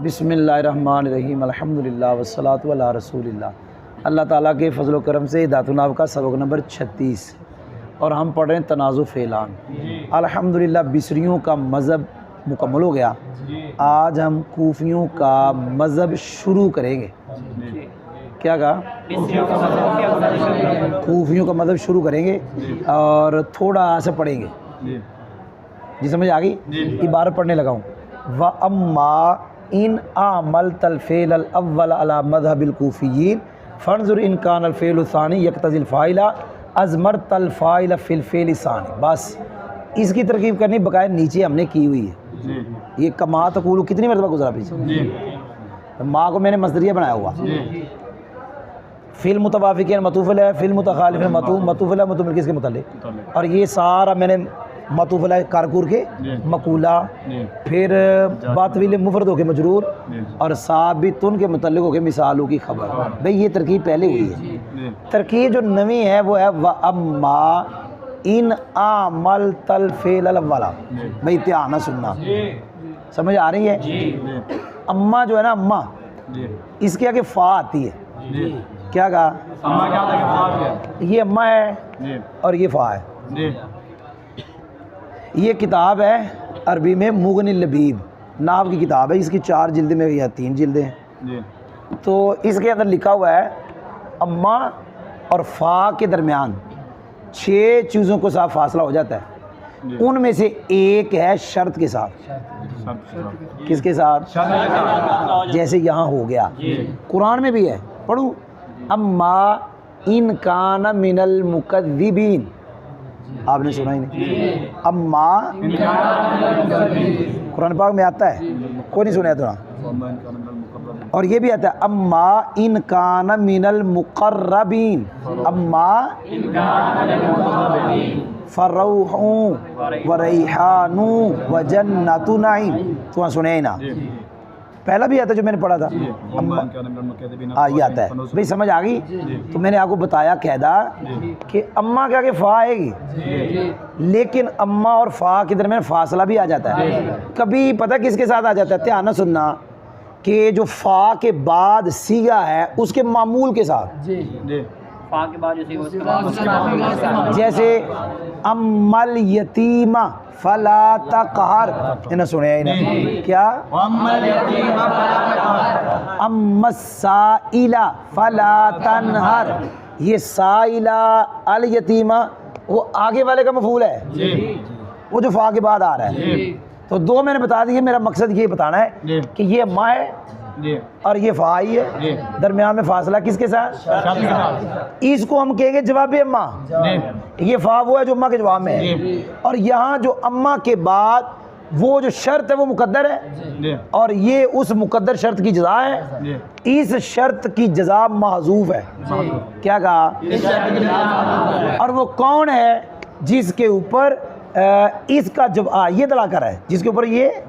बिस्मिल्लाहिर्रहमानिर्रहीम अल्हम्दुलिल्लाह वस्सलातु अला रसूलिल्लाह। अल्लाह ताला के फजल व करम से दातुनाब का सबक नंबर 36 और हम पढ़ रहे हैं तनाज़ु फ़ेलान। अल्हम्दुलिल्लाह बिसरियों का मज़हब मुकम्मल हो गया। आज हम कूफियों का मज़हब शुरू करेंगे। क्या कहा? कूफियों का मज़हब शुरू करेंगे और थोड़ा सा पढ़ेंगे। जी समझ आ गई? इबारत पढ़ने लगा हूँ। व अम्मा इन आमल तलफ़ेल अव्वल अला मज़हबिल कूफ़िय्यीन फ़न्ज़ुर इन कान अल-फ़ेल सानी यक़्तज़िल फ़ाइला अज़मर तल-फ़ाइल फ़िल फ़ेल सानी। बस इसकी तरकीब करनी बकायदा नीचे हमने की हुई है। ये कमा तक़ूलु कितनी मरतबा गुज़रा पीछे। माँ को मैंने मज़दरिया बनाया हुआ। फ़िल मुतवाफ़िक़ीन मतूफ़ है, फ़िल मुतख़ालिफ़ीन मतूफ़ है, मतूफ़ किसके मुतल्लिक़। और ये सारा मैंने मतूफ़ कारकुर के मकूला, फिर बातविल मुफ़रद हो के मजरूर और साबितुन के मुतल्लिक़ हो के मिसालों की खबर। भाई ये तरकीब पहले हुई है। तरकीब जो नवी है वो है व अम्मा इन आमल तल फ़ेल अव्वला। भाई ध्यान से सुनना, समझ आ रही है? अम्मा जो है ना, अम्मा इसके आगे फ़ा आती है। क्या कहा? अम्मा क्या आता है? ये अम्मा है और ये फ़ा है। ये किताब है अरबी में मुग़निल लबीब नाम की किताब है। इसकी 4 जिल्दें में या 3 जिल्दें हैं। तो इसके अंदर लिखा हुआ है अम्मा और फ़ा के दरमियान 6 चीज़ों को साफ फासला हो जाता है। उनमें से एक है शर्त के साथ। किसके साथ? जैसे यहाँ हो गया, कुरान में भी है, पढ़ूँ। अम्मा इन कान मिनल मुकद्दिबीन। आपने सुना ही नहीं? अम्मा कुरान पाक में आता है, कोई नहीं सुना तो। और ये भी आता है अम्मा इन कान मिनल मुक़र्रबीन। अम्मा फ़रौहु व रैहानु व जन्नतु नईम। तो वहाँ सुने ही ना, पहला भी आता है जो मैंने पढ़ा था। हाँ ये आता है। भाई समझ आ गई? तो मैंने आपको बताया कहदा कि अम्मा के आगे फ़ा आएगी, लेकिन अम्मा और फ़ा के दरमियान फासला भी आ जाता है। कभी पता किसके साथ आ जाता है? ध्यान से सुनना कि जो फ़ा के बाद सीगा है उसके मामूल के साथ। फ़ा के बाद जैसे अम्मल यतीमा फला तक़हर। इन्हें सुने ही नहीं क्या? अम्मस साइला फला तनहर। ये साइला अल यतीमा वो आगे वाले का मफूल है, वो जो फ़ा के बाद आ रहा है। तो 2 मैंने बता दिए। मेरा मकसद ये बताना है कि ये अम्मा है और ये फ़ा ही है, दरमियान में फासला किसके साथ? इसको हम कहेंगे जवाब अम्मा। ये फ़ा वो है जो अम्मा के जवाब में है। और यहाँ जो अम्मा के बाद वो जो शर्त है वो मुकद्दर है और ये उस मुकद्दर शर्त की जज़ा है। इस शर्त की जज़ा महज़ूफ़ है। क्या कहा? और वो कौन है जिसके ऊपर इसका जब ये दला कर है, जिसके ऊपर ये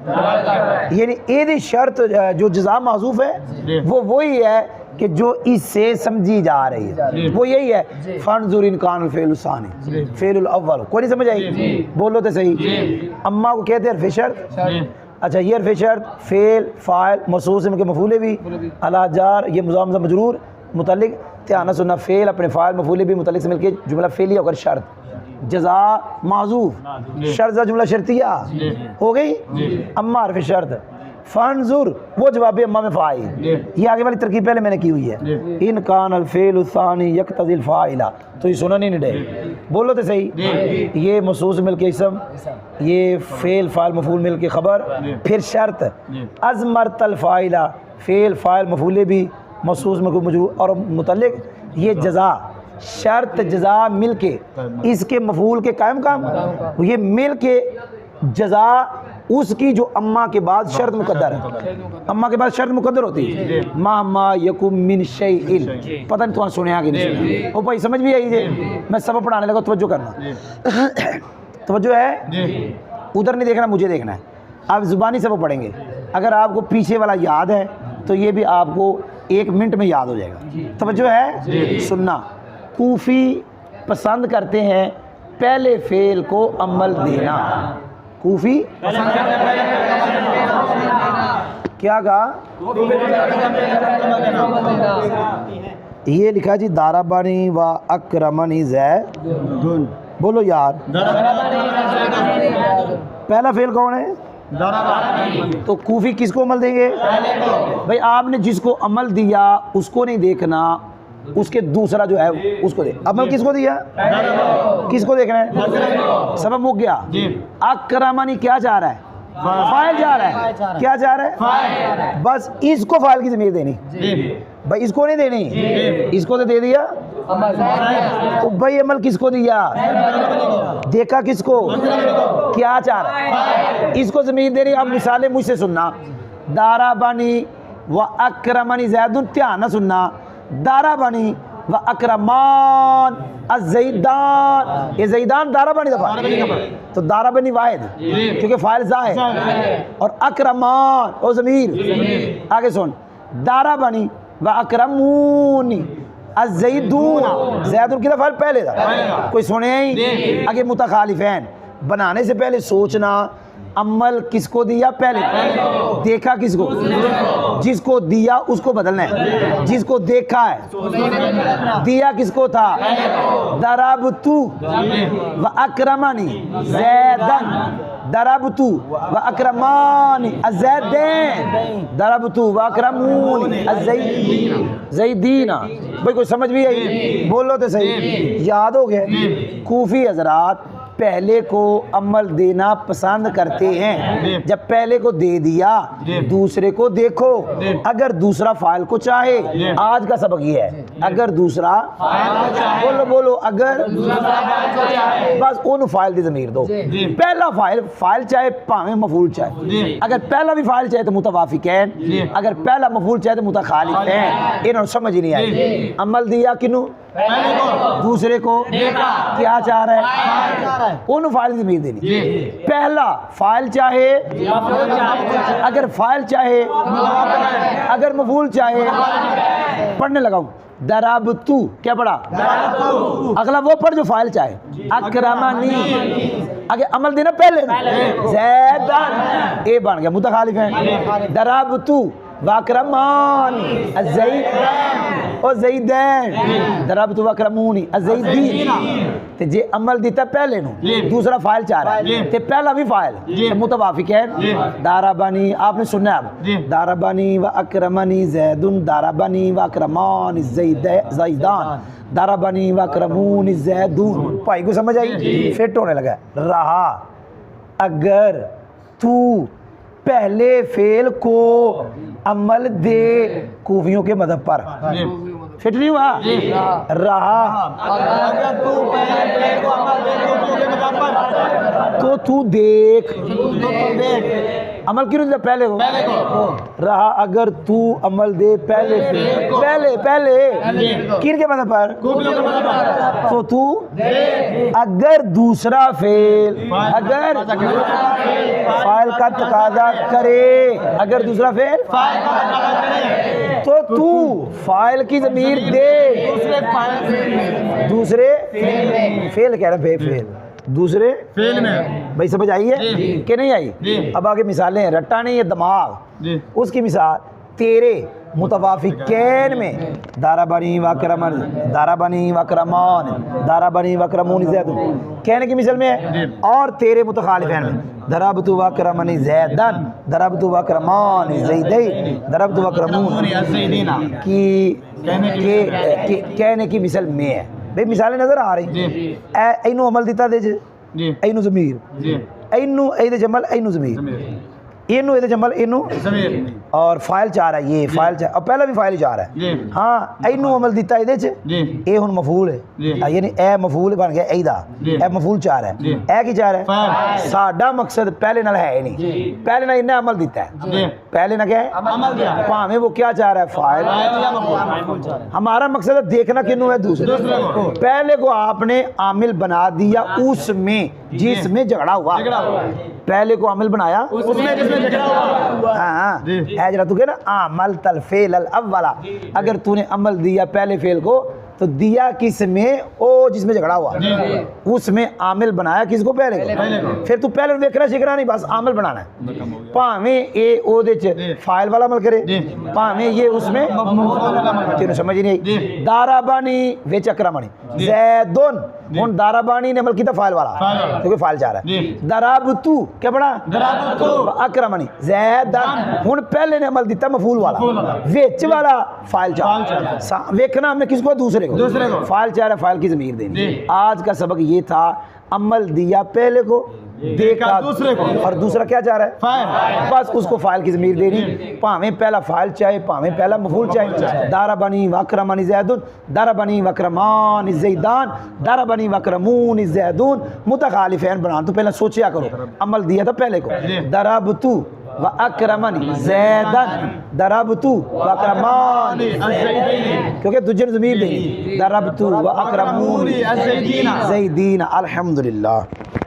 यानी एदी शर्त जो जज़ा महज़ूफ़ है वो वही है कि जो इससे समझी जा रही है, वो यही है फ़न्ज़ुर इन कान फ़ेल सानी फ़ेल अव्वल। कोई नहीं समझ आई? बोलो तो सही। अम्मा को कहते हैं हर्फ़ शर्त। अच्छा ये हर्फ़ शर्त फ़ेल फ़ाइल मौसूफ़ के मफ़ूले भी अला जार, ये मुज़ाफ़ मजरूर मुतल्लिक़। ध्यान सुनना, फ़ेल अपने फ़ाइल मफ़ूले भी मुतल्लिक़ से मिलकर जुमला फ़ेलिया होकर शर्त, जज़ा माज़ूफ़, शर्त जुमला शर्तिया हो गई। अम्मा हर्फ़ शर्त, फ़न्ज़ुर वो जवाब अम्मा में फ़ाइल। ये आगे वाली तरकीब पहले मैंने की हुई है। इन कान अल फ़ेल सानी यक़्तज़िल फ़ाइला। तो ये सुना नहीं डे, बोलो तो सही। ये मौसूफ़ मिल के इसम, ये फ़ेल फ़ाइल मफ़ूल मिल के ख़बर, फिर शर्त अज़मर तल फ़ाइला फ़ेल फ़ाइल मफ़ूले भी मौसूफ़ में मजरूर और मुतल्लिक़। ये जज़ा शर्त जज़ा मिल के इसके मफूल के कायम काम, ये मिल के जज़ा उसकी जो अम्मा के बाद शर्त मुकद्दर है। अम्मा के बाद शर्त मुकद्दर होती है। मा यकुम मिन शैइन। पता नहीं तुम्हारा सुने आगे नहीं। ओ भाई समझ भी आई है? मैं सब पढ़ाने लगा, तवज्जो करना। तवज्जो है, उधर नहीं देखना, मुझे देखना है। आप ज़ुबानी सब पढ़ेंगे। अगर आपको पीछे वाला याद है तो ये भी आपको 1 मिनट में याद हो जाएगा। तवज्जो है, सुनना। कूफ़ी पसंद करते हैं पहले फ़ेल को अमल देना। कूफ़ी क्या कहा? ये लिखा जी दाराबानी व अकरमनी ज़ैदुन। बोलो यार, पहला फेल कौन है? तो कूफी किसको अमल देंगे? भाई आपने जिसको अमल दिया उसको नहीं देखना, उसके दूसरा जो है उसको दे। अमल किसको दिया? किसको देखना है? सबब मुक गया। अकरमनी क्या चाह रहा है? फाइल जा रहा है। क्या जा रहा है? बस इसको फाइल की ज़मीर देनी भाई, इसको नहीं देनी, इसको तो दे दिया। तो भाई अमल किसको दिया? देखा किसको? क्या चाह रहा है? इसको ज़मीर दे रही। अब मिसालें मुझसे सुनना। दाराबानी व अकरमनी ज़ैदुन, ध्यान ना सुनना। दाराबानी व अकरमान अज़ैदान, ये ज़ैदान दाराबानी दफा, तो दाराबानी वाहिद क्योंकि फाइल ज़ा है, और अकरमान और ज़मीर। आगे सुन, दाराबानी व अकरमूनी अज़ैदून, ज़ैदुन की फाइल पहले था, कोई सुने ही। आगे मुतखालिफैन, बनाने से पहले सोचना अमल किसको दिया पहले, देखा किसको? जिसको दिया उसको बदलना है। जिसको देखा है, दिया किसको था? दरबतु व अकरमनी ज़ैदन, दरबतु व अकरमानी अज़ैदैन, दरबतु व अकरमूनी अज़ैदीना। भाई कोई समझ भी आई? बोलो तो सही, याद हो गया। कूफी हजरात पहले को अमल देना पसंद करते हैं। जब पहले को दे दिया दूसरे को देखो। अगर दूसरा फाइल को चाहे, आज का सबक ये है, अगर दूसरा बोलो बोलो अगर बस उन फाइल की ज़मीर दो। पहला फाइल चाहे भावें मफूल चाहे। अगर पहला भी फाइल चाहे तो मुतवाफिकैन, अगर पहला मफूल चाहे तो मुतखालिफैन। इन्होंने समझ ही नहीं आई। अमल दिया किनू? दूसरे को। क्या चाह रहा है? उन फाइल की ज़मीर देनी। पहला फाइल चाहे, अगर फाइल चाहे, अगर मफूल चाहे। पढ़ने लगाऊं, दराबतु, क्या पढ़ा? अगला वो पढ़ जो फाइल चाहे। अकरमनी, आगे अमल देना पहले ज़ैदन, ए बन गया मुतखालिफैन। दराबतु वाकरमान ज़ैदैन, दरबतु वाकरमूनी अज़ैदीन। ते जे अमल दिता पहले नू, दूसरा फाइल चाह रहा है, ते पहला भी फाइल मुतवाफिक है। दाराबानी आपने सुना अब, दाराबानी व अकरमनी ज़ैदुन, दाराबानी व अकरमान ज़ैदान, दाराबानी व अकरमून ज़ैदून। भाई को समझ आई? फिट होने लगा। रहा अगर तू पहले फेल को अमल दे कूफियों के मदद पर, फिट नहीं हुआ? रहा अगर तू पहले फेल को अमल दे कूफियों के मदद पर, तो तू देख अमल क्यों नहीं पहले को? रहा अगर तू अमल दे पहले पहले किन के मदद पर? तो तू अगर दूसरा फेल, अगर फाइल का तकाजा करे, अगर दूसरा फेल तो तू फाइल की ज़मीर दे दूसरे फेल कह रहे फेल दूसरे फेल में। भाई समझ आई है कि नहीं आई? अब आगे मिसालें, रट्टा नहीं है दिमाग। उसकी मिसाल तेरे मुतवाफिकैन में दाराबानी वाकरमन, दाराबानी वाकरमान, दाराबानी वाकरमून ज़ैदुन कहने की मिसाल में है। और तेरे मुतखालिफैन में दरबतु वाकरमनी ज़ैदन, दरबतु वाकरमान ज़ैदैन, दरबतु वाकरमून की कहने की मिसाल में है। भाई मिसालें नजर आ रही। इनू अमल दिता दे जे, इनू ज़मीर, इनू ए जमल, इनू ज़मीर, इनू ए जमल, इनू और फाइल चाह रहा है। ये फाइल चाह, और पहला भी फाइल चाह रहा है। हाँ इनू अमल दिता ये ए हुन मफूल है, यानी ए मफूल बन गया एदा, ए मफूल चाह रहा है। ए की चाह रहा है? साडा मकसद पहले नाल है नहीं, पहले ना इन्हें अमल दिता है, पहले ना क्या है? भावें वो क्या चाह रहा है? फाइल। हमारा मकसद है देखना किनू है? दूसरे को। पहले को आपने आमिल बना दिया उसमें जिसमें झगड़ा हुआ, पहले को आमिल बनाया उसमें जिसमें झगड़ा हुआ। हाँ जरा तू कह ना अमल तल फेल अल अव्वला, अगर तूने अमल दिया पहले फेल को तो दिया किस में, ओ जिसमें झगड़ा हुआ उसमें आमिल बनाया किसको, पहले को। फिर तू पहले देखना सीखना नहीं, बस आमिल बनाना है। भावें ये ओदे च फाइल वाला अमल करे, भावें ये उसमें, तेन समझ ही नहीं। दाराबानी विच अकरमणी, जैदुन हुन दाराबानी ने अमल किया फाइल वाला, क्योंकि फाइल चाह रहा है। दराबतू क्या बना, अकरमणी जैदन हुन पहले ने अमल दिता मफूल वाला, विच वाला फाइल चाह वेखना हमने किसको, दूसरे को। फाइल चाह रहा है, फाइल की ज़मीर देनी। आज का सबक ये था, अमल दिया पहले को, देखा दूसरे को, और दूसरा क्या चाह रहा है, फाइल। बस उसको फाइल की ज़मीर देनी, भावें पहला फाइल चाहे, भावें पहला मफूल चाहे। दाराबनी वक्रमनी जैदुन, दाराबनी वक्रमान ज़ैदान, दाराबनी वक्रमून ज़ैदून, मुतखालिफैन बनाना। तो पहले सोचा करो, अमल दिया था पहले को, दराबतू व अक्रमनी जैदन, दराबतू व अक्रमान, क्योंकि दूसरे ने ज़मीर देनी, दराबतू व अक्रमून ज़ैदीन। अल्हम्दुलिल्लाह।